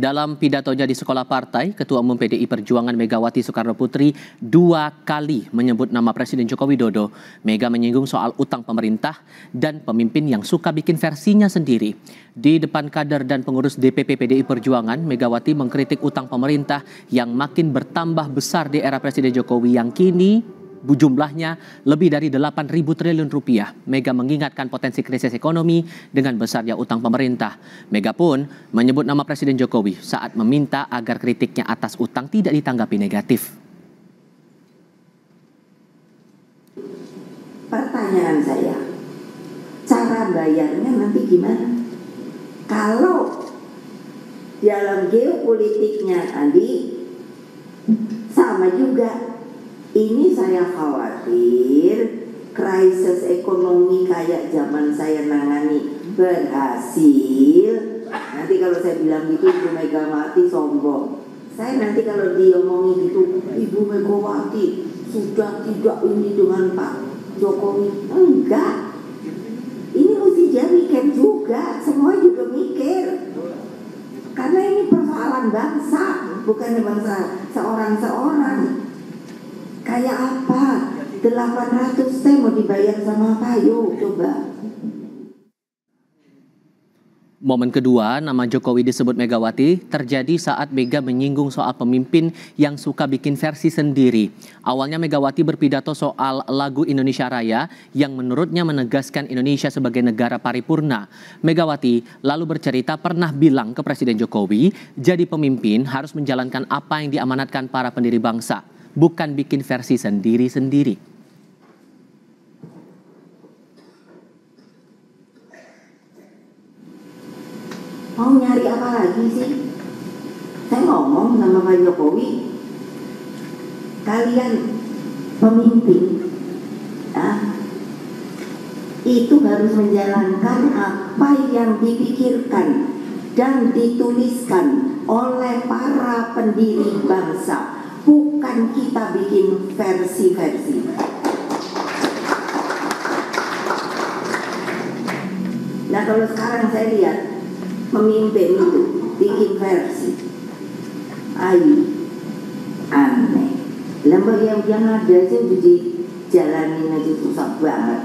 Dalam pidatonya di sekolah partai, Ketua Umum PDI Perjuangan Megawati Soekarnoputri 2 kali menyebut nama Presiden Joko Widodo. Mega menyinggung soal utang pemerintah dan pemimpin yang suka bikin versinya sendiri. Di depan kader dan pengurus DPP PDI Perjuangan, Megawati mengkritik utang pemerintah yang makin bertambah besar di era Presiden Jokowi yang kini jumlahnya lebih dari 8.000 triliun rupiah. Mega mengingatkan potensi krisis ekonomi dengan besarnya utang pemerintah. Mega pun menyebut nama Presiden Jokowi saat meminta agar kritiknya atas utang tidak ditanggapi negatif. Pertanyaan saya, cara bayarnya nanti gimana? Kalau dalam geopolitiknya tadi sama juga. Ini saya khawatir krisis ekonomi kayak zaman saya nangani berhasil. Nanti kalau saya bilang gitu Ibu Megawati sombong. Saya nanti kalau diomongin gitu Ibu Megawati sudah tidak ini dengan Pak Jokowi. Enggak. Ini mesti dia mikir juga. Semua juga mikir. Karena ini persoalan bangsa, bukan bangsa seorang-seorang. Kayak apa? 800 T mau dibayar sama apa? Yuk coba. Momen kedua, nama Jokowi disebut Megawati terjadi saat Mega menyinggung soal pemimpin yang suka bikin versi sendiri. Awalnya Megawati berpidato soal lagu Indonesia Raya yang menurutnya menegaskan Indonesia sebagai negara paripurna. Megawati lalu bercerita pernah bilang ke Presiden Jokowi, jadi pemimpin harus menjalankan apa yang diamanatkan para pendiri bangsa, bukan bikin versi sendiri-sendiri. Mau nyari apa lagi sih? Saya ngomong sama Pak Jokowi, kalian pemimpin itu harus menjalankan apa yang dipikirkan dan dituliskan oleh para pendiri bangsa. Bukan kita bikin versi-versi. Nah kalau sekarang saya lihat pemimpin itu bikin versi, aneh. Lembaga yang ada sih udah dijalanin aja susah banget.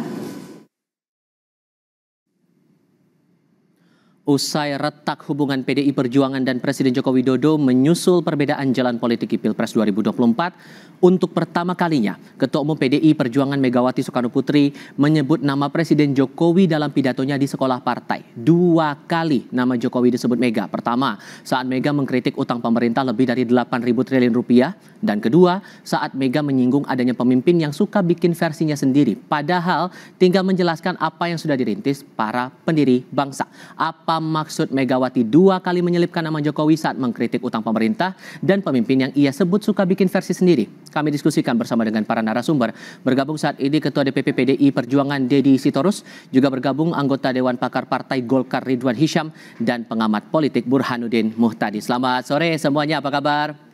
Usai retak hubungan PDI Perjuangan dan Presiden Joko Widodo menyusul perbedaan jalan politik di Pilpres 2024, untuk pertama kalinya Ketua Umum PDI Perjuangan Megawati Soekarnoputri menyebut nama Presiden Jokowi dalam pidatonya di sekolah partai. 2 kali nama Jokowi disebut Mega. Pertama, saat Mega mengkritik utang pemerintah lebih dari 8.000 triliun rupiah. Dan kedua, saat Mega menyinggung adanya pemimpin yang suka bikin versinya sendiri. Padahal tinggal menjelaskan apa yang sudah dirintis para pendiri bangsa. Apa maksud Megawati 2 kali menyelipkan nama Jokowi saat mengkritik utang pemerintah dan pemimpin yang ia sebut suka bikin versi sendiri? Kami diskusikan bersama dengan para narasumber. Bergabung saat ini Ketua DPP PDI Perjuangan Deddy Sitorus, juga bergabung anggota Dewan Pakar Partai Golkar Ridwan Hisyam dan pengamat politik Burhanuddin Muhtadi. Selamat sore semuanya, apa kabar?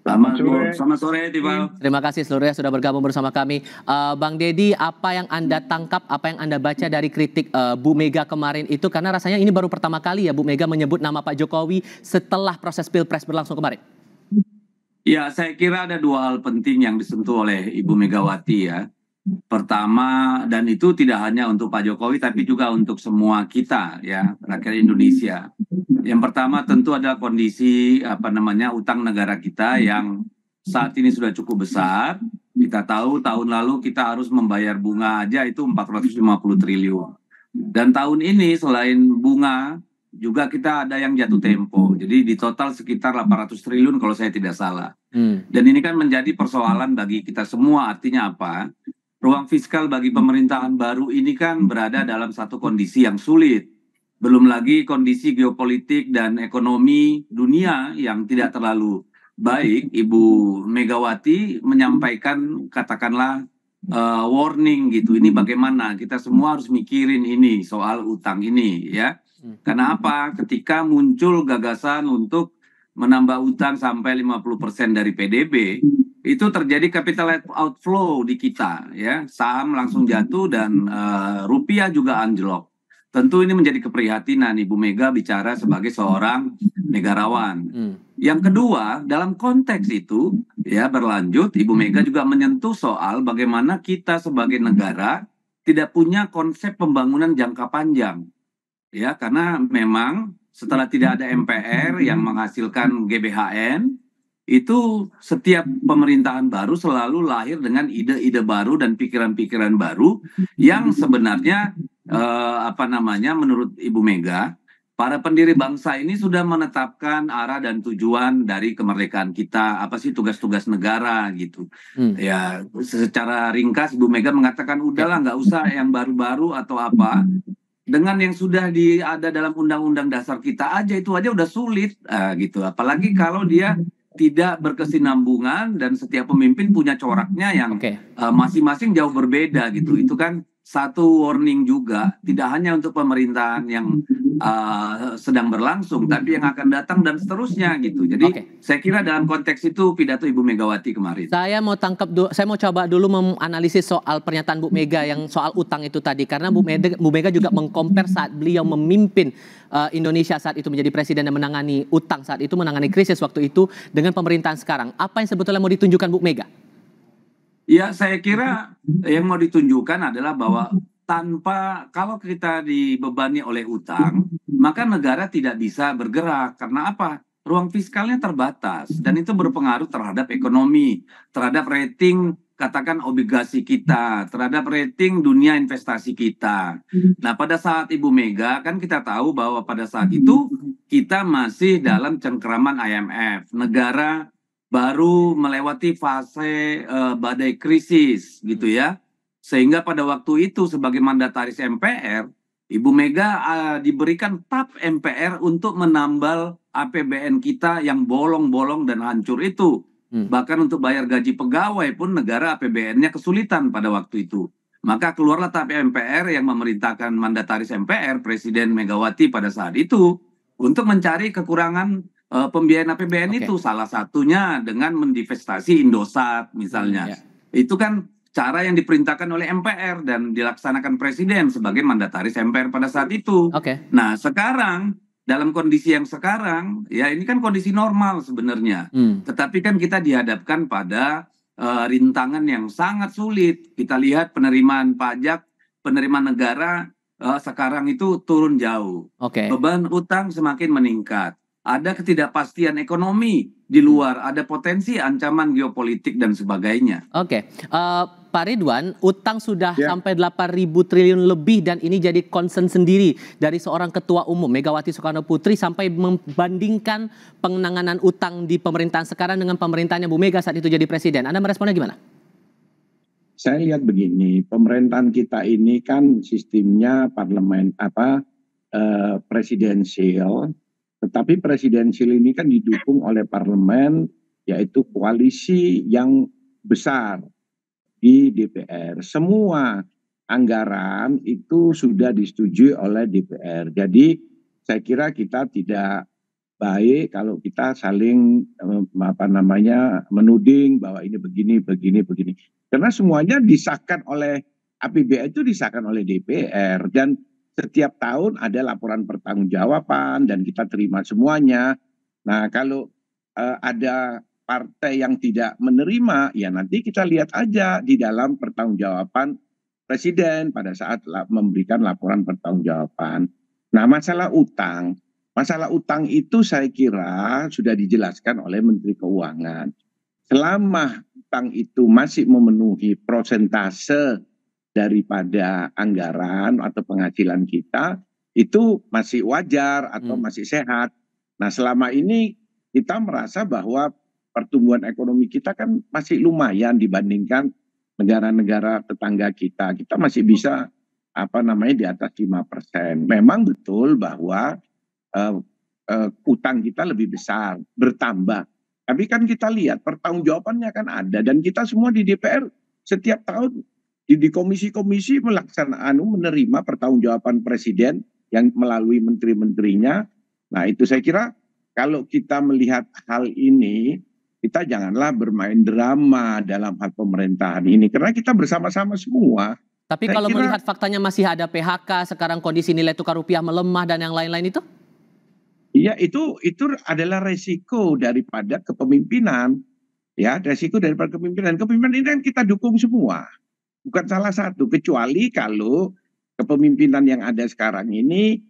Selamat sore, Tival. Terima kasih seluruhnya sudah bergabung bersama kami. Bang Deddy, apa yang Anda tangkap, apa yang Anda baca dari kritik Bu Mega kemarin itu? Karena rasanya ini baru pertama kali ya Bu Mega menyebut nama Pak Jokowi setelah proses Pilpres berlangsung kemarin. Ya, saya kira ada 2 hal penting yang disentuh oleh Ibu Megawati ya. Pertama, dan itu tidak hanya untuk Pak Jokowi tapi juga untuk semua kita ya, rakyat Indonesia. Yang pertama tentu adalah kondisi utang negara kita yang saat ini sudah cukup besar. Kita tahu tahun lalu kita harus membayar bunga aja itu 450 triliun. Dan tahun ini selain bunga juga kita ada yang jatuh tempo. Jadi di total sekitar 800 triliun kalau saya tidak salah. Dan ini kan menjadi persoalan bagi kita semua. Artinya apa? Ruang fiskal bagi pemerintahan baru ini kan berada dalam satu kondisi yang sulit. Belum lagi kondisi geopolitik dan ekonomi dunia yang tidak terlalu baik. Ibu Megawati menyampaikan katakanlah warning gitu. Ini bagaimana? Kita semua harus mikirin ini soal utang ini ya. Karena apa? Ketika muncul gagasan untuk menambah utang sampai 50% dari PDB, itu terjadi capital outflow di kita ya, saham langsung jatuh dan rupiah juga anjlok. tentu ini menjadi keprihatinan Ibu Mega bicara sebagai seorang negarawan. Yang kedua, dalam konteks itu ya berlanjut, Ibu Mega juga menyentuh soal bagaimana kita sebagai negara tidak punya konsep pembangunan jangka panjang. Ya, karena memang setelah tidak ada MPR yang menghasilkan GBHN, itu setiap pemerintahan baru selalu lahir dengan ide-ide baru dan pikiran-pikiran baru yang sebenarnya menurut Ibu Mega, para pendiri bangsa ini sudah menetapkan arah dan tujuan dari kemerdekaan kita, apa sih tugas-tugas negara gitu. Ya, secara ringkas Ibu Mega mengatakan udahlah nggak usah yang baru-baru atau apa. Dengan yang sudah ada dalam undang-undang dasar kita aja itu aja udah sulit gitu. Apalagi kalau dia tidak berkesinambungan dan setiap pemimpin punya coraknya yang masing-masing jauh berbeda gitu. Itu kan satu warning juga, tidak hanya untuk pemerintahan yang sedang berlangsung, tapi yang akan datang dan seterusnya gitu. Jadi saya kira dalam konteks itu pidato Ibu Megawati kemarin. Saya mau coba dulu menganalisis soal pernyataan Bu Mega yang soal utang itu tadi, karena Bu Mega juga mengkompar saat beliau memimpin Indonesia saat itu menjadi presiden dan menangani utang saat itu, menangani krisis waktu itu dengan pemerintahan sekarang. Apa yang sebetulnya mau ditunjukkan Bu Mega? Ya, saya kira yang mau ditunjukkan adalah bahwa kalau kita dibebani oleh utang, maka negara tidak bisa bergerak. Karena apa? Ruang fiskalnya terbatas dan itu berpengaruh terhadap ekonomi, terhadap rating katakan obligasi kita, terhadap rating dunia investasi kita. Nah, pada saat Ibu Mega kan kita tahu bahwa pada saat itu kita masih dalam cengkeraman IMF, negara baru melewati fase badai krisis gitu ya. Sehingga pada waktu itu sebagai mandataris MPR, Ibu Mega diberikan tap MPR untuk menambal APBN kita yang bolong-bolong dan hancur itu. Bahkan untuk bayar gaji pegawai pun negara APBN-nya kesulitan pada waktu itu. Maka keluarlah tap MPR yang memerintahkan mandataris MPR, Presiden Megawati pada saat itu, untuk mencari kekurangan pembiayaan APBN itu, salah satunya dengan mendivestasi Indosat misalnya. Itu kan cara yang diperintahkan oleh MPR dan dilaksanakan Presiden sebagai mandataris MPR pada saat itu. Nah, sekarang dalam kondisi yang sekarang, ya ini kan kondisi normal sebenarnya. Tetapi kan kita dihadapkan pada rintangan yang sangat sulit. Kita lihat penerimaan pajak, penerimaan negara sekarang itu turun jauh. Beban utang semakin meningkat. Ada ketidakpastian ekonomi di luar, ada potensi ancaman geopolitik dan sebagainya. Pak Ridwan, utang sudah sampai 8.000 triliun lebih dan ini jadi concern sendiri dari seorang ketua umum Megawati Soekarno Putri sampai membandingkan penanganan utang di pemerintahan sekarang dengan pemerintahannya Bu Mega saat itu jadi presiden. Anda meresponnya gimana? Saya lihat begini, pemerintahan kita ini kan sistemnya parlemen presidensial. Tetapi presidensial ini kan didukung oleh parlemen, yaitu koalisi yang besar di DPR. Semua anggaran itu sudah disetujui oleh DPR. Jadi saya kira kita tidak baik kalau kita saling menuding bahwa ini begini. Karena semuanya disahkan oleh APBN itu disahkan oleh DPR dan setiap tahun ada laporan pertanggungjawaban dan kita terima semuanya. Nah, kalau ada partai yang tidak menerima, ya nanti kita lihat aja di dalam pertanggungjawaban Presiden pada saat memberikan laporan pertanggungjawaban. Nah, masalah utang itu saya kira sudah dijelaskan oleh Menteri Keuangan. Selama utang itu masih memenuhi prosentase daripada anggaran atau penghasilan kita, itu masih wajar atau masih sehat. Nah, selama ini kita merasa bahwa pertumbuhan ekonomi kita kan masih lumayan dibandingkan negara-negara tetangga kita. Kita masih bisa di atas 5%. Memang betul bahwa utang kita lebih besar, bertambah. Tapi kan kita lihat pertanggungjawabannya kan ada dan kita semua di DPR setiap tahun di komisi-komisi menerima pertanggungjawaban Presiden yang melalui menteri-menterinya. Nah, itu saya kira kalau kita melihat hal ini, kita janganlah bermain drama dalam hal pemerintahan ini. Karena kita bersama-sama semua Tapi Saya kalau kira melihat faktanya masih ada PHK, sekarang kondisi nilai tukar rupiah melemah dan yang lain-lain itu? ya itu adalah resiko daripada kepemimpinan, ya resiko daripada kepemimpinan. Kepemimpinan ini kan kita dukung semua, bukan salah satu, kecuali kalau kepemimpinan yang ada sekarang ini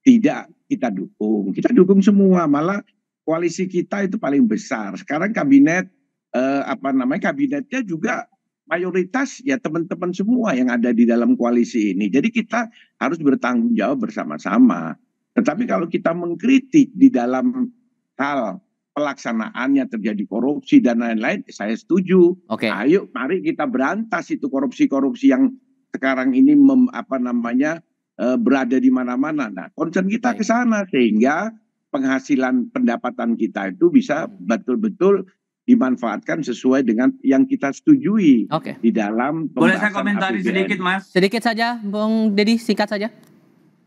tidak kita dukung. Kita dukung semua, malah koalisi kita itu paling besar. Sekarang kabinet kabinetnya juga mayoritas ya teman-teman semua yang ada di dalam koalisi ini. Jadi kita harus bertanggung jawab bersama-sama. Tetapi kalau kita mengkritik di dalam hal pelaksanaannya terjadi korupsi dan lain-lain, saya setuju. Oke. Ayo mari kita berantas itu korupsi-korupsi yang sekarang ini berada di mana-mana. Nah, concern kita ke sana sehingga penghasilan pendapatan kita itu bisa betul-betul dimanfaatkan sesuai dengan yang kita setujui Oke. di dalam Boleh saya pembahasan komentari APBN. sedikit, Mas? Sedikit saja, Bung Dedi, singkat saja.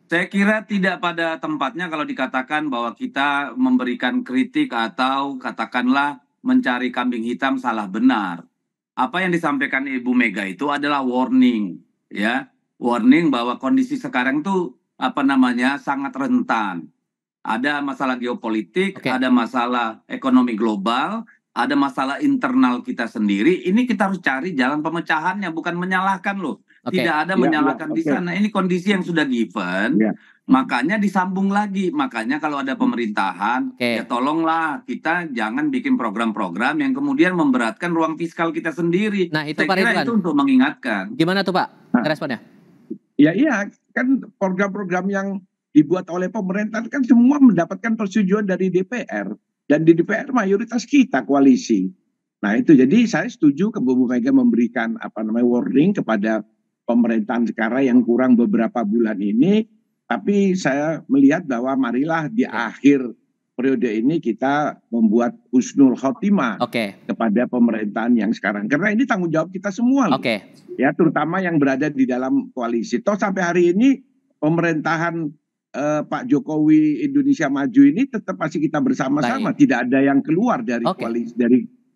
Saya kira tidak pada tempatnya kalau dikatakan bahwa kita memberikan kritik atau katakanlah mencari kambing hitam salah benar. Apa yang disampaikan Ibu Mega itu adalah warning, ya. Warning bahwa kondisi sekarang tuh sangat rentan. Ada masalah geopolitik, Oke. ada masalah ekonomi global, ada masalah internal kita sendiri. Ini kita harus cari jalan pemecahannya, bukan menyalahkan loh. Oke. Tidak ada Ya, menyalahkan di oke. sana. Ini kondisi yang sudah given. Ya. Makanya disambung lagi. Makanya kalau ada pemerintahan, Oke. ya tolonglah kita jangan bikin program-program yang kemudian memberatkan ruang fiskal kita sendiri. Nah, itu Saya Pak kira Ridwan. itu untuk mengingatkan. Gimana tuh Pak Nah. responnya? Ya iya, kan program-program yang dibuat oleh pemerintah kan semua mendapatkan persetujuan dari DPR. Dan di DPR mayoritas kita koalisi. Nah itu, jadi saya setuju ke Bu Mega memberikan warning kepada pemerintahan sekarang yang kurang beberapa bulan ini. Tapi saya melihat bahwa marilah di akhir periode ini kita membuat husnul khotimah Oke. kepada pemerintahan yang sekarang. Karena ini tanggung jawab kita semua loh. Oke. Ya, terutama yang berada di dalam koalisi. Toh sampai hari ini pemerintahan Pak Jokowi Indonesia Maju ini tetap masih kita bersama-sama. Tidak ada yang keluar dari Oke. koalisi,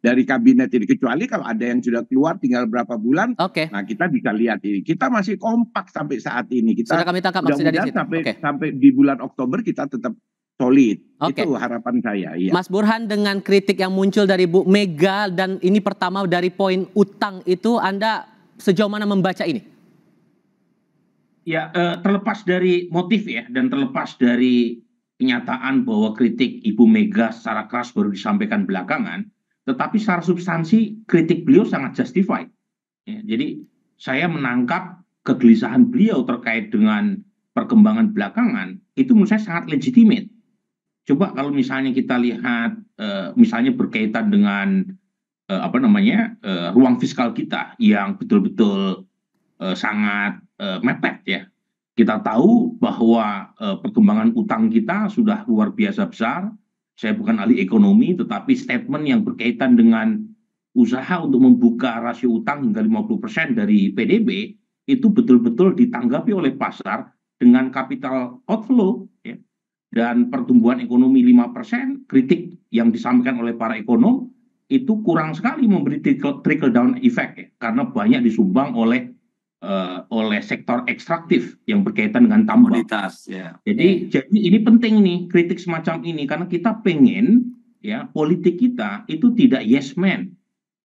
dari kabinet ini, kecuali kalau ada yang sudah keluar tinggal berapa bulan. Oke. Nah kita bisa lihat ini, kita masih kompak sampai saat ini. Kita Sudah kami tangkap maksudnya di situ. sampai Oke. sampai di bulan Oktober kita tetap solid. Oke. Itu harapan saya. Iya. Mas Burhan, dengan kritik yang muncul dari Bu Mega dan ini pertama dari poin utang itu, Anda sejauh mana membaca ini? Ya, terlepas dari motif ya, dan terlepas dari kenyataan bahwa kritik Ibu Mega secara keras baru disampaikan belakangan, tetapi secara substansi kritik beliau sangat justified. Ya, jadi saya menangkap kegelisahan beliau terkait dengan perkembangan belakangan, itu menurut saya sangat legitimate. Coba kalau misalnya kita lihat, misalnya berkaitan dengan ruang fiskal kita yang betul-betul sangat mepet ya. Kita tahu bahwa perkembangan utang kita sudah luar biasa besar. Saya bukan ahli ekonomi, tetapi statement yang berkaitan dengan usaha untuk membuka rasio utang hingga 50% dari PDB itu betul-betul ditanggapi oleh pasar dengan capital outflow ya. Dan pertumbuhan ekonomi 5%, kritik yang disampaikan oleh para ekonom itu kurang sekali memberi trickle down effect ya, karena banyak disumbang oleh sektor ekstraktif yang berkaitan dengan tambang. Komoditas, ya. Jadi ini penting nih kritik semacam ini, karena kita pengen ya politik kita itu tidak yes man.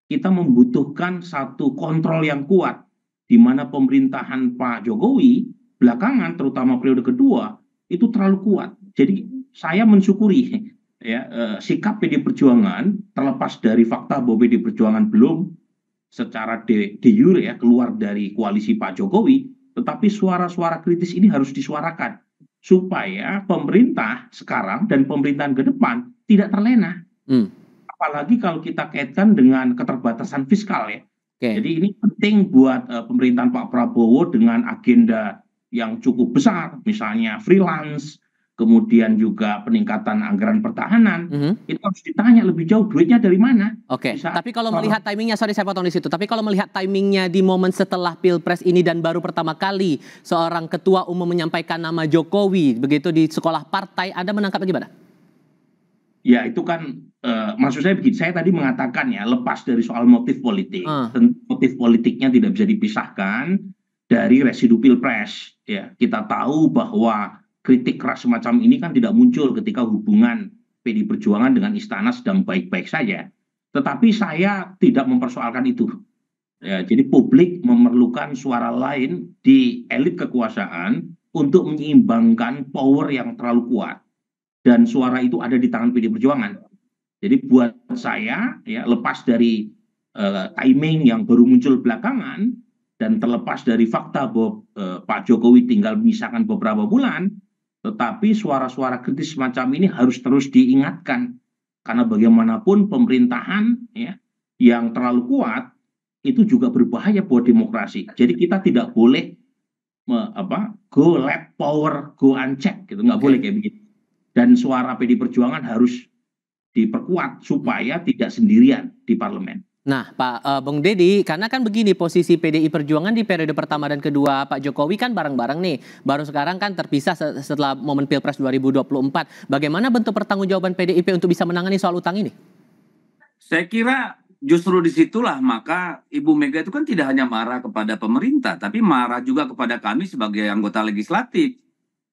Kita membutuhkan satu kontrol yang kuat, di mana pemerintahan Pak Jokowi belakangan terutama periode kedua itu terlalu kuat. Jadi saya mensyukuri ya sikap PD Perjuangan, terlepas dari fakta bahwa PD Perjuangan belum secara de jure ya keluar dari koalisi Pak Jokowi, tetapi suara-suara kritis ini harus disuarakan supaya pemerintah sekarang dan pemerintahan ke depan tidak terlena. Apalagi kalau kita kaitkan dengan keterbatasan fiskal ya. Oke. Jadi ini penting buat pemerintahan Pak Prabowo dengan agenda yang cukup besar, misalnya freelance, kemudian juga peningkatan anggaran pertahanan, itu harus ditanya lebih jauh duitnya dari mana. Oke, tapi kalau melihat timingnya, sorry saya potong di situ, tapi kalau melihat timingnya di momen setelah Pilpres ini dan baru pertama kali seorang ketua umum menyampaikan nama Jokowi begitu di sekolah partai, Anda menangkapnya gimana? Ya itu kan, maksud saya begini, saya tadi mengatakan ya lepas dari soal motif politik, motif politiknya tidak bisa dipisahkan, dari residu pilpres. Ya, kita tahu bahwa kritik keras semacam ini kan tidak muncul ketika hubungan PDI Perjuangan dengan Istana sedang baik-baik saja. Tetapi saya tidak mempersoalkan itu. Ya, jadi publik memerlukan suara lain di elit kekuasaan untuk menyeimbangkan power yang terlalu kuat. Dan suara itu ada di tangan PDI Perjuangan. Jadi buat saya, ya, lepas dari timing yang baru muncul belakangan, dan terlepas dari fakta bahwa Pak Jokowi tinggal misalkan beberapa bulan, tetapi suara-suara kritis semacam ini harus terus diingatkan. Karena bagaimanapun pemerintahan, ya, yang terlalu kuat itu juga berbahaya buat demokrasi. Jadi kita tidak boleh go let power go unchecked, gitu, nggak boleh kayak begitu. Dan suara PDI Perjuangan harus diperkuat supaya tidak sendirian di parlemen. Nah, Bung Deddy, karena kan begini posisi PDI Perjuangan di periode pertama dan kedua Pak Jokowi kan bareng-bareng nih. Baru sekarang kan terpisah setelah momen Pilpres 2024. Bagaimana bentuk pertanggungjawaban PDIP untuk bisa menangani soal utang ini? Saya kira justru disitulah maka Ibu Mega itu kan tidak hanya marah kepada pemerintah, tapi marah juga kepada kami sebagai anggota legislatif.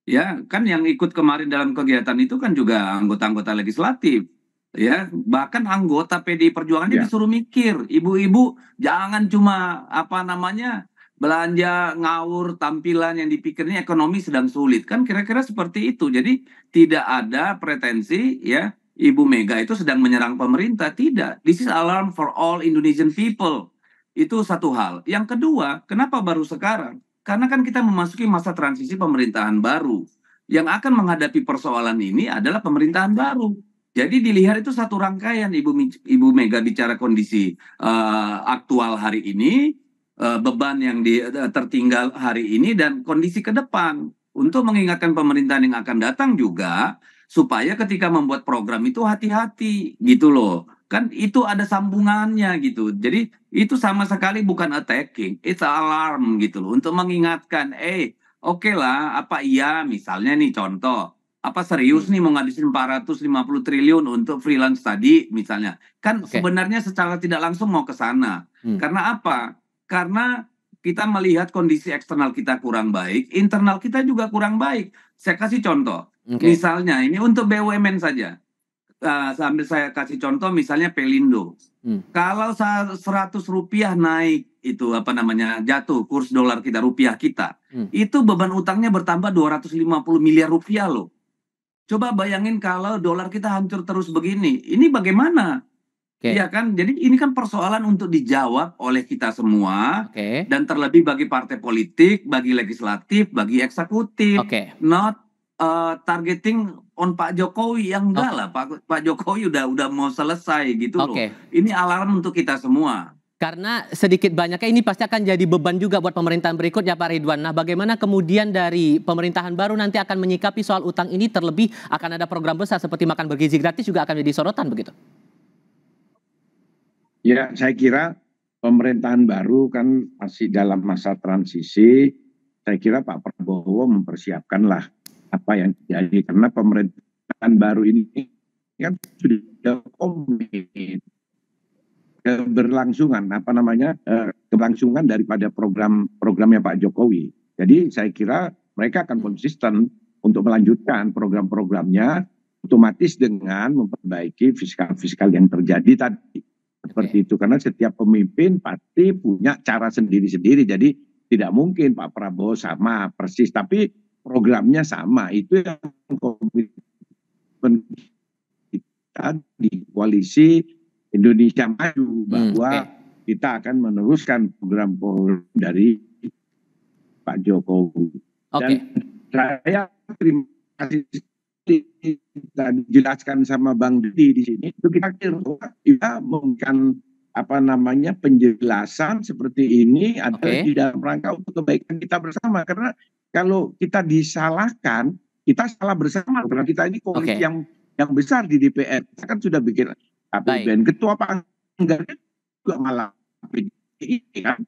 Ya, kan yang ikut kemarin dalam kegiatan itu kan juga anggota-anggota legislatif. Ya, bahkan anggota PDI Perjuangannya disuruh mikir, ibu-ibu jangan cuma belanja ngawur tampilan yang dipikirnya ekonomi sedang sulit, kan kira-kira seperti itu. Jadi tidak ada pretensi ya Ibu Mega itu sedang menyerang pemerintah, tidak. This is alarm for all Indonesian people. Itu satu hal. Yang kedua, kenapa baru sekarang? Karena kan kita memasuki masa transisi pemerintahan baru. Yang akan menghadapi persoalan ini adalah pemerintahan baru. Jadi dilihat itu satu rangkaian. Ibu Mega bicara kondisi aktual hari ini, beban yang tertinggal hari ini, dan kondisi ke depan. Untuk mengingatkan pemerintahan yang akan datang juga, supaya ketika membuat program itu hati-hati gitu loh. Kan itu ada sambungannya gitu. Jadi itu sama sekali bukan attacking, it's alarm gitu loh. Untuk mengingatkan, oke lah, apa iya misalnya nih contoh, apa serius nih mau ngabisin 450 triliun untuk freelance tadi misalnya. Kan sebenarnya secara tidak langsung mau ke sana. Karena apa? Karena kita melihat kondisi eksternal kita kurang baik, internal kita juga kurang baik. Saya kasih contoh. Misalnya ini untuk BUMN saja. Sambil saya kasih contoh misalnya Pelindo. Kalau 100 rupiah naik itu jatuh kurs dolar kita, rupiah kita. Itu beban utangnya bertambah 250 miliar rupiah loh. Coba bayangin kalau dolar kita hancur terus begini, ini bagaimana? Iya kan? Jadi ini kan persoalan untuk dijawab oleh kita semua, dan terlebih bagi partai politik, bagi legislatif, bagi eksekutif, not targeting on Pak Jokowi, yang enggak lah, Pak Jokowi udah mau selesai gitu loh. Ini alarm untuk kita semua. Karena sedikit banyaknya ini pasti akan jadi beban juga buat pemerintahan berikutnya Pak Ridwan. Nah, bagaimana kemudian dari pemerintahan baru nanti akan menyikapi soal utang ini, terlebih akan ada program besar seperti makan bergizi gratis juga akan jadi sorotan begitu? Ya, saya kira pemerintahan baru kan masih dalam masa transisi. Saya kira Pak Prabowo mempersiapkanlah apa yang terjadi, karena pemerintahan baru ini kan sudah komit keberlangsungan keberlangsungan daripada programnya Pak Jokowi. Jadi saya kira mereka akan konsisten untuk melanjutkan program-programnya, otomatis dengan memperbaiki fiskal yang terjadi tadi. Seperti itu, karena setiap pemimpin pasti punya cara sendiri-sendiri. Jadi tidak mungkin Pak Prabowo sama persis, tapi programnya sama. Itu yang komitmen kita di koalisi Indonesia Maju, bahwa kita akan meneruskan program-program dari Pak Jokowi. Dan saya terima kasih tadi dijelaskan sama Bang Deddy di sini. Itu kita memberikan penjelasan seperti ini adalah di dalam rangka untuk kebaikan kita bersama. Karena kalau kita disalahkan, kita salah bersama. Karena kita ini koalisi yang besar di DPR. Kita kan sudah bikin APBN, ketua Panggarnya juga malah ini kan.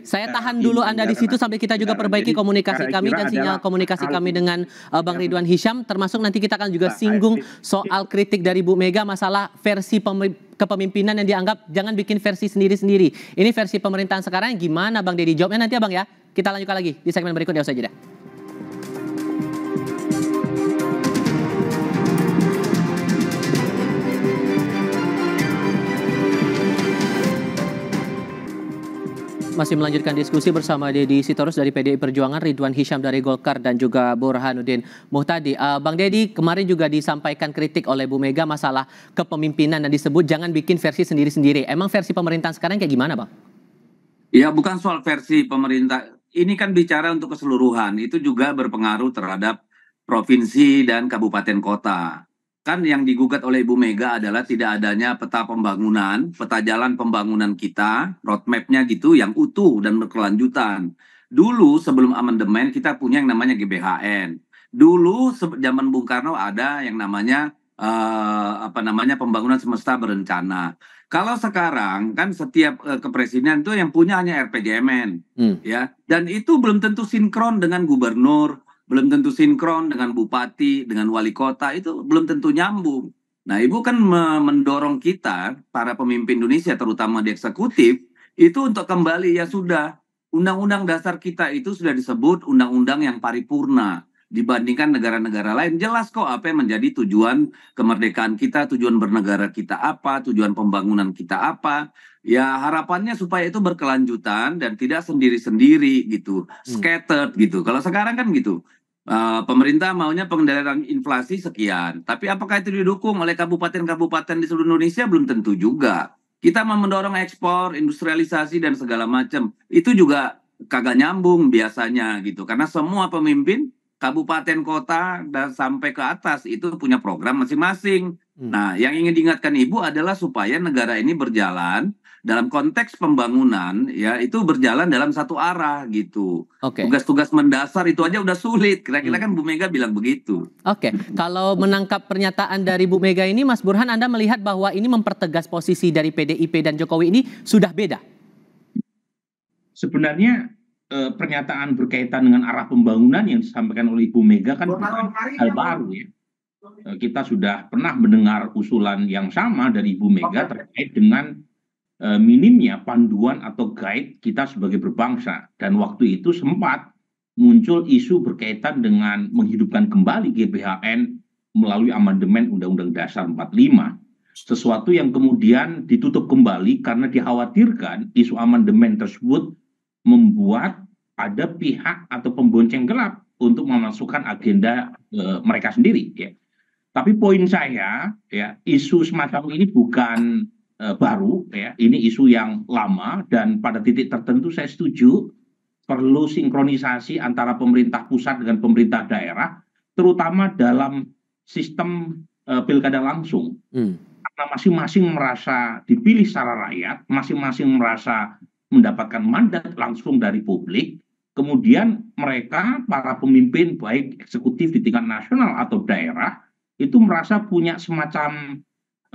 Saya tahan dulu Anda di situ sampai kita juga perbaiki komunikasi kami dan sinyal komunikasi kami dengan Bang Ridwan Hisyam, termasuk nanti kita akan juga singgung soal kritik dari Bu Mega masalah versi kepemimpinan yang dianggap jangan bikin versi sendiri-sendiri. Ini versi pemerintahan sekarang gimana Bang Deddy? Jawabnya nanti ya Bang ya. Kita lanjutkan lagi di segmen berikutnya usai jeda. Masih melanjutkan diskusi bersama Deddy Sitorus dari PDI Perjuangan, Ridwan Hisyam dari Golkar, dan juga Burhanuddin Muhtadi. Bang Deddy, kemarin juga disampaikan kritik oleh Bu Mega masalah kepemimpinan dan disebut jangan bikin versi sendiri-sendiri. Emang versi pemerintahan sekarang kayak gimana Bang? Ya, bukan soal versi pemerintah. Ini kan bicara untuk keseluruhan. Itu juga berpengaruh terhadap provinsi dan kabupaten kota. Kan yang digugat oleh Ibu Mega adalah tidak adanya peta pembangunan, peta jalan pembangunan kita, roadmap-nya gitu yang utuh dan berkelanjutan. Dulu sebelum amandemen kita punya yang namanya GBHN. Dulu zaman Bung Karno ada yang namanya pembangunan semesta berencana. Kalau sekarang kan setiap kepresidenan itu yang punya hanya RPJMN, ya, dan itu belum tentu sinkron dengan gubernur, belum tentu sinkron dengan bupati, dengan wali kota, itu belum tentu nyambung. Nah, Ibu kan mendorong kita, para pemimpin Indonesia, terutama di eksekutif, itu untuk kembali, ya sudah, undang-undang dasar kita itu sudah disebut undang-undang yang paripurna. Dibandingkan negara-negara lain, jelas kok apa yang menjadi tujuan kemerdekaan kita, tujuan bernegara kita apa, tujuan pembangunan kita apa. Ya harapannya supaya itu berkelanjutan dan tidak sendiri-sendiri gitu, scattered gitu. Kalau sekarang kan gitu, pemerintah maunya pengendalian inflasi sekian, tapi apakah itu didukung oleh kabupaten-kabupaten di seluruh Indonesia? Belum tentu juga. Kita mau mendorong ekspor, industrialisasi dan segala macam, itu juga kagak nyambung biasanya gitu, karena semua pemimpin kabupaten kota dan sampai ke atas itu punya program masing-masing. Nah, yang ingin diingatkan Ibu adalah supaya negara ini berjalan dalam konteks pembangunan, ya itu berjalan dalam satu arah gitu. Tugas-tugas mendasar itu aja udah sulit. Kira-kira kan Bu Mega bilang begitu. Kalau menangkap pernyataan dari Bu Mega ini, Mas Burhan, Anda melihat bahwa ini mempertegas posisi dari PDIP dan Jokowi ini sudah beda? Sebenarnya pernyataan berkaitan dengan arah pembangunan yang disampaikan oleh Ibu Mega kan bukan hal baru ya. Kita sudah pernah mendengar usulan yang sama dari Ibu Mega terkait dengan minimnya panduan atau guide kita sebagai berbangsa. Dan waktu itu sempat muncul isu berkaitan dengan menghidupkan kembali GBHN melalui amandemen Undang-Undang Dasar 45. Sesuatu yang kemudian ditutup kembali karena dikhawatirkan isu amandemen tersebut membuat ada pihak atau pembonceng gelap untuk memasukkan agenda mereka sendiri. Ya. Tapi poin saya, ya, isu semacam ini bukan baru, ya. Ini isu yang lama dan pada titik tertentu saya setuju perlu sinkronisasi antara pemerintah pusat dengan pemerintah daerah, terutama dalam sistem pilkada langsung. Karena masing-masing merasa dipilih secara rakyat, masing-masing merasa mendapatkan mandat langsung dari publik, kemudian mereka, para pemimpin baik eksekutif di tingkat nasional atau daerah, itu merasa punya semacam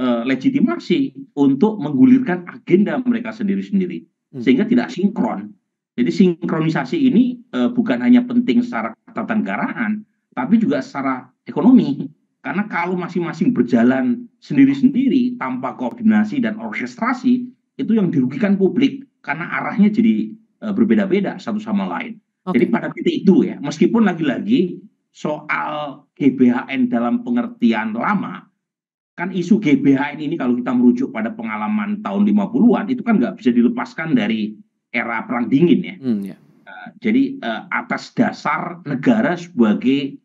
legitimasi untuk menggulirkan agenda mereka sendiri-sendiri. Sehingga tidak sinkron. Jadi sinkronisasi ini bukan hanya penting secara ketatanegaraan, tapi juga secara ekonomi. Karena kalau masing-masing berjalan sendiri-sendiri tanpa koordinasi dan orkestrasi, itu yang dirugikan publik. Karena arahnya jadi berbeda-beda satu sama lain. Jadi pada titik itu ya, meskipun lagi-lagi soal GBHN dalam pengertian lama, kan isu GBHN ini kalau kita merujuk pada pengalaman tahun 50-an, itu kan nggak bisa dilepaskan dari era Perang Dingin ya. Jadi atas dasar negara sebagai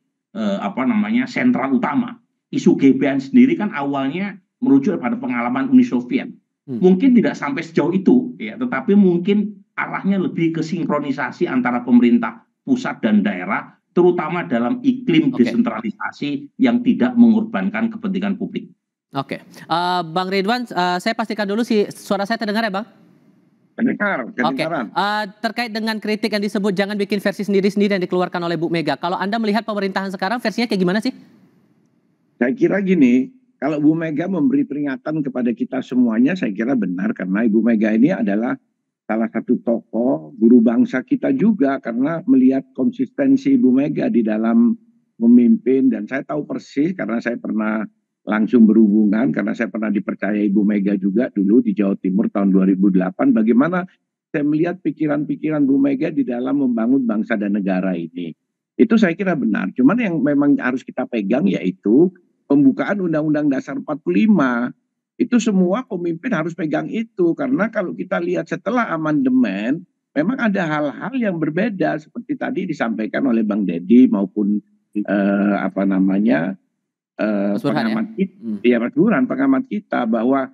sentral utama. Isu GBHN sendiri kan awalnya merujuk pada pengalaman Uni Soviet. Mungkin tidak sampai sejauh itu, ya, tetapi mungkin arahnya lebih ke sinkronisasi antara pemerintah pusat dan daerah, terutama dalam iklim desentralisasi yang tidak mengorbankan kepentingan publik. Bang Ridwan, saya pastikan dulu suara saya terdengar ya Bang? Kedengaran. Terkait dengan kritik yang disebut jangan bikin versi sendiri-sendiri yang dikeluarkan oleh Bu Mega, kalau Anda melihat pemerintahan sekarang versinya kayak gimana sih? Saya kira gini, kalau Bu Mega memberi peringatan kepada kita semuanya, saya kira benar, karena Ibu Mega ini adalah salah satu tokoh guru bangsa kita juga, karena melihat konsistensi Ibu Mega di dalam memimpin, dan saya tahu persis karena saya pernah langsung berhubungan karena saya pernah dipercaya Ibu Mega juga dulu di Jawa Timur tahun 2008. Bagaimana saya melihat pikiran-pikiran Bu Mega di dalam membangun bangsa dan negara ini. Itu saya kira benar. Cuman yang memang harus kita pegang yaitu pembukaan Undang-Undang Dasar 45. Itu semua pemimpin harus pegang itu. Karena kalau kita lihat setelah amandemen, memang ada hal-hal yang berbeda. Seperti tadi disampaikan oleh Bang Deddy maupun Mas Burhan, pengamat kita, Mas Burhan, pengamat kita bahwa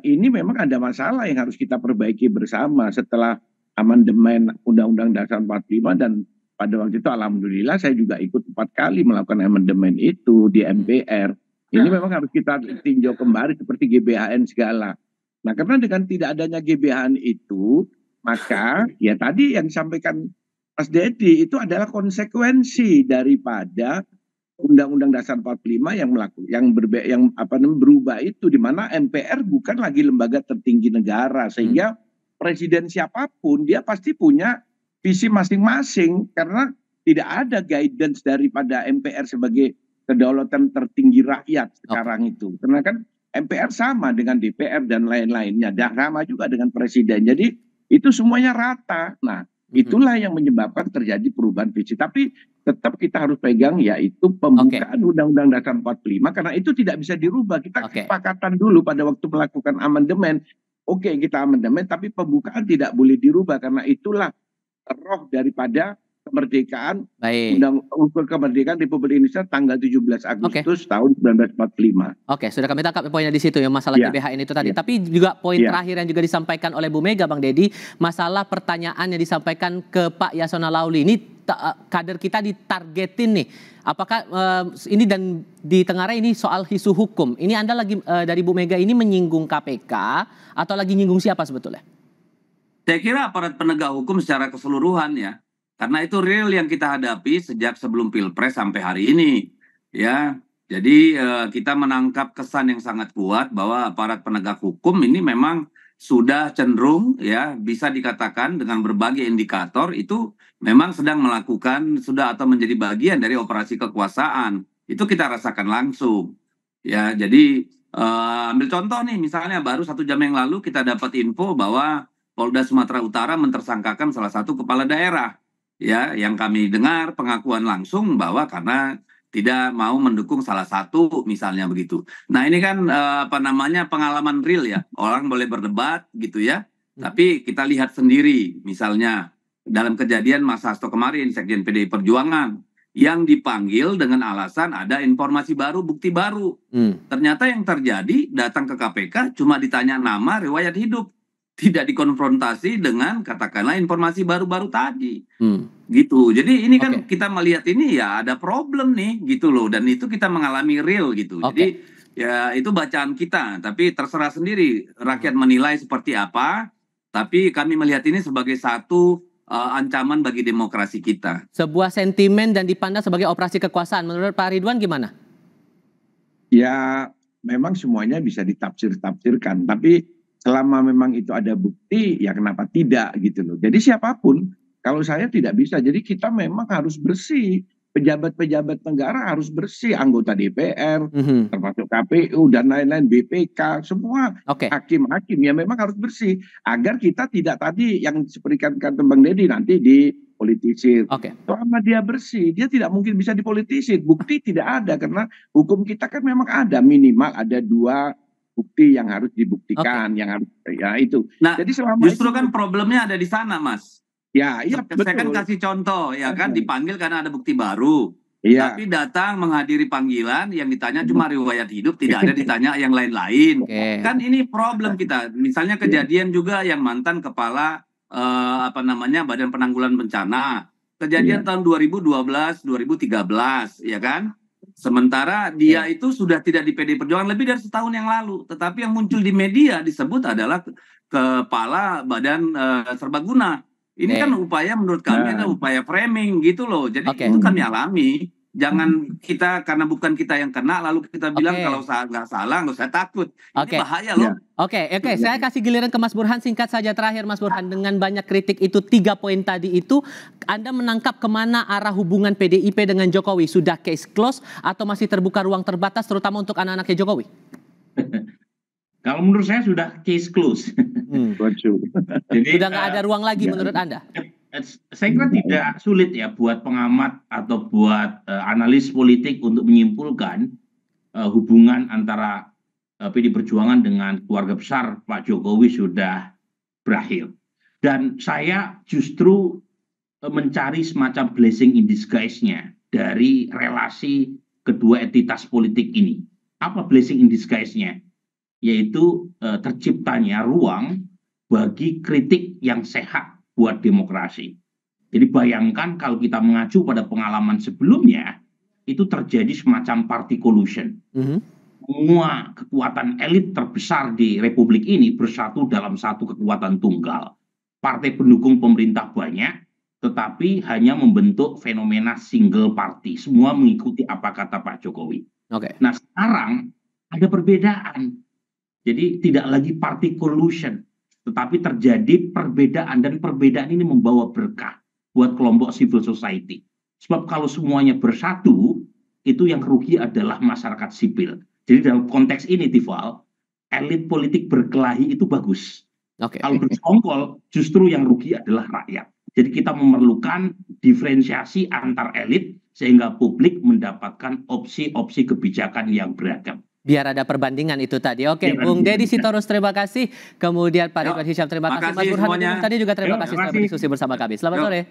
ini memang ada masalah yang harus kita perbaiki bersama setelah amandemen Undang-Undang Dasar 45 dan pada waktu itu alhamdulillah saya juga ikut 4 kali melakukan amandemen itu di MPR. Ini memang harus kita tinjau kembali seperti GBHN segala. Nah, karena dengan tidak adanya GBHN itu, maka ya tadi yang disampaikan Mas Deddy itu adalah konsekuensi daripada Undang-Undang Dasar 45 yang berubah itu, di mana MPR bukan lagi lembaga tertinggi negara, sehingga presiden siapapun dia pasti punya visi masing-masing karena tidak ada guidance daripada MPR sebagai kedaulatan tertinggi rakyat sekarang itu. Karena kan MPR sama dengan DPR dan lain-lainnya, dan sama juga dengan presiden. Jadi itu semuanya rata. Nah, itulah yang menyebabkan terjadi perubahan visi. Tapi tetap kita harus pegang yaitu pembukaan Undang-Undang Dasar 45 karena itu tidak bisa dirubah. Kita kesepakatan dulu pada waktu melakukan amandemen. Oke, kita amandemen tapi pembukaan tidak boleh dirubah karena itulah roh daripada kemerdekaan kemerdekaan Republik Indonesia tanggal 17 Agustus tahun 1945. Oke, sudah kami tangkap poinnya di situ ya, masalah GBHN itu tadi. Tapi juga poin terakhir yang juga disampaikan oleh Bu Mega, Bang Deddy, masalah pertanyaan yang disampaikan ke Pak Yasona Lauli ini, kader kita ditargetin nih. Apakah ini dan di Tenggarai ini soal isu hukum? Ini Anda lagi dari Bu Mega ini menyinggung KPK atau lagi nyinggung siapa sebetulnya? Saya kira aparat penegak hukum secara keseluruhan ya. Karena itu real yang kita hadapi sejak sebelum Pilpres sampai hari ini. Ya, jadi kita menangkap kesan yang sangat kuat bahwa aparat penegak hukum ini memang sudah cenderung ya bisa dikatakan dengan berbagai indikator itu memang sedang melakukan atau menjadi bagian dari operasi kekuasaan. Itu kita rasakan langsung. Ya, jadi ambil contoh nih, misalnya baru 1 jam yang lalu kita dapat info bahwa Polda Sumatera Utara mentersangkakan salah satu kepala daerah. Ya, yang kami dengar pengakuan langsung bahwa karena tidak mau mendukung salah satu misalnya begitu. Nah, ini kan pengalaman real ya. Orang boleh berdebat gitu ya. Tapi kita lihat sendiri misalnya dalam kejadian Mas Hasto kemarin Sekjen PDI Perjuangan yang dipanggil dengan alasan ada informasi baru, bukti baru. Ternyata yang terjadi datang ke KPK cuma ditanya nama, riwayat hidup. Tidak dikonfrontasi dengan katakanlah informasi baru-baru tadi. Gitu. Jadi ini kan kita melihat ini ya ada problem nih gitu loh, dan itu kita mengalami real gitu. Jadi ya itu bacaan kita, tapi terserah sendiri rakyat menilai seperti apa, tapi kami melihat ini sebagai satu ancaman bagi demokrasi kita. Sebuah sentimen dan dipandang sebagai operasi kekuasaan. Menurut Pak Ridwan gimana? Ya memang semuanya bisa ditafsir-tafsirkan, tapi selama memang itu ada bukti, ya kenapa tidak gitu loh. Jadi siapapun, kalau saya tidak bisa. Jadi kita memang harus bersih. Pejabat-pejabat negara harus bersih. Anggota DPR, termasuk KPU, dan lain-lain, BPK, semua hakim-hakim ya memang harus bersih. Agar kita tidak tadi yang seperti kata Bang Deddy nanti dipolitisir. Selama dia bersih, dia tidak mungkin bisa dipolitisir. Bukti tidak ada, karena hukum kita kan memang ada. Minimal ada 2 bukti yang harus dibuktikan, yang harus ya itu. Nah, jadi justru kan problemnya ada di sana, Mas. Ya, iya betul. Saya kan kasih contoh, ya kan dipanggil karena ada bukti baru. Tapi datang menghadiri panggilan yang ditanya cuma riwayat hidup, tidak ada ditanya yang lain-lain. Kan ini problem kita. Misalnya kejadian juga yang mantan kepala Badan Penanggulangan Bencana. Kejadian tahun 2012, 2013, ya kan? Sementara dia itu sudah tidak di PDI Perjuangan lebih dari setahun yang lalu. Tetapi yang muncul di media disebut adalah kepala Badan Serbaguna. Ini kan upaya menurut kami adalah upaya framing gitu loh. Jadi itu kami alami. Jangan kita karena bukan kita yang kena lalu kita bilang Oke. kalau nggak salah nggak usah takut. Ini Oke. bahaya loh. Oke, saya kasih giliran ke Mas Burhan singkat saja terakhir Mas Burhan, dengan banyak kritik itu 3 poin tadi itu, Anda menangkap kemana arah hubungan PDIP dengan Jokowi? Sudah case close atau masih terbuka ruang terbatas terutama untuk anak-anaknya Jokowi? Kalau menurut saya sudah case close. Jadi Sudah nggak ada ruang lagi menurut Anda? saya kira tidak sulit ya buat pengamat atau buat analis politik untuk menyimpulkan hubungan antara PD Perjuangan dengan keluarga besar Pak Jokowi sudah berakhir. Dan saya justru mencari semacam blessing in disguise-nya dari relasi kedua entitas politik ini. Apa blessing in disguise-nya? Yaitu terciptanya ruang bagi kritik yang sehat buat demokrasi. Jadi bayangkan kalau kita mengacu pada pengalaman sebelumnya, itu terjadi semacam party collusion. Semua kekuatan elit terbesar di Republik ini bersatu dalam satu kekuatan tunggal. Partai pendukung pemerintah banyak, tetapi hanya membentuk fenomena single party. Semua mengikuti apa kata Pak Jokowi. Nah sekarang ada perbedaan. Jadi tidak lagi party collusion, tetapi terjadi perbedaan, dan perbedaan ini membawa berkah buat kelompok civil society. Sebab kalau semuanya bersatu, itu yang rugi adalah masyarakat sipil. Jadi dalam konteks ini, Tifal, elit politik berkelahi itu bagus. Kalau bersekongkol, justru yang rugi adalah rakyat. Jadi kita memerlukan diferensiasi antar elit sehingga publik mendapatkan opsi-opsi kebijakan yang beragam. Biar ada perbandingan itu tadi. Oke, Bung Deddy Sitorus terima kasih. Kemudian Pak Ridwan Hisyam terima kasih. Mas Burhan tadi juga terima kasih sudah berdiskusi bersama kami. Selamat sore.